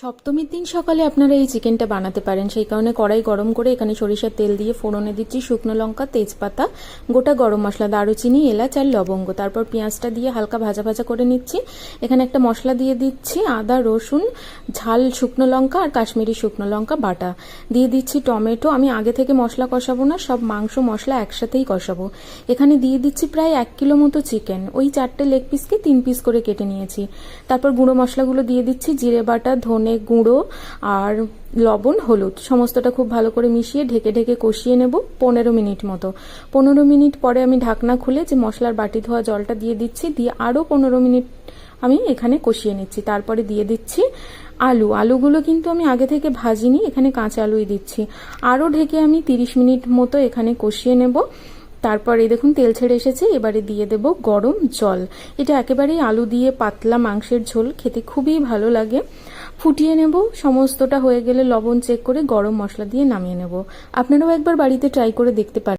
সপ্তমীর দিন সকালে আপনারা এই চিকেনটা বানাতে পারেন। সেই কারণে কড়াই গরম করে এখানে সরিষার তেল দিয়ে ফোড়নে দিচ্ছি শুকনো লঙ্কা, তেজপাতা, গোটা গরম মশলা, দারুচিনি, এলাচ আর লবঙ্গ। তারপর পেঁয়াজটা দিয়ে হালকা ভাজা ভাজা করে নিচ্ছি। এখানে একটা মশলা দিয়ে দিচ্ছি আদা, রসুন, ঝাল শুকনো লঙ্কা আর কাশ্মীরি শুকনো লঙ্কা বাটা। দিয়ে দিচ্ছি টমেটো। আমি আগে থেকে মশলা কষাবো না, সব মাংস মশলা একসাথেই কষাবো। এখানে দিয়ে দিচ্ছি প্রায় 1 কিলো মতো চিকেন। ওই 4টে লেগ পিসকে 3 পিস করে কেটে নিয়েছি। তারপর গুঁড়ো মশলাগুলো দিয়ে দিচ্ছি, জিরে বাটা, ধনে গুঁড়ো আর লবণ, হলুদ, সমস্তটা খুব ভালো করে মিশিয়ে ঢেকে ঢেকে কষিয়ে নেব 15 মিনিট মতো। 15 মিনিট পরে আমি ঢাকনা খুলে যে মশলার বাটি ধোয়া জলটা দিয়ে দিচ্ছি, দিয়ে আরও 15 মিনিট আমি এখানে কষিয়ে নিচ্ছি। তারপরে দিয়ে দিচ্ছি আলুগুলো কিন্তু আমি আগে থেকে ভাজিনি, এখানে কাঁচা আলুই দিচ্ছি। আরও ঢেকে আমি 30 মিনিট মতো এখানে কষিয়ে নেব। তারপর এই দেখুন তেল ছেড়ে এসেছে। এবারে দিয়ে দেব গরম জল। এটা একেবারেই আলু দিয়ে পাতলা মাংসের ঝোল, খেতে খুবই ভালো লাগে। ফুটিয়ে নেব। সমস্তটা হয়ে গেলে লবণ চেক করে গরম মশলা দিয়ে নামিয়ে নেব। আপনারাও একবার বাড়িতে ট্রাই করে দেখতে পারেন।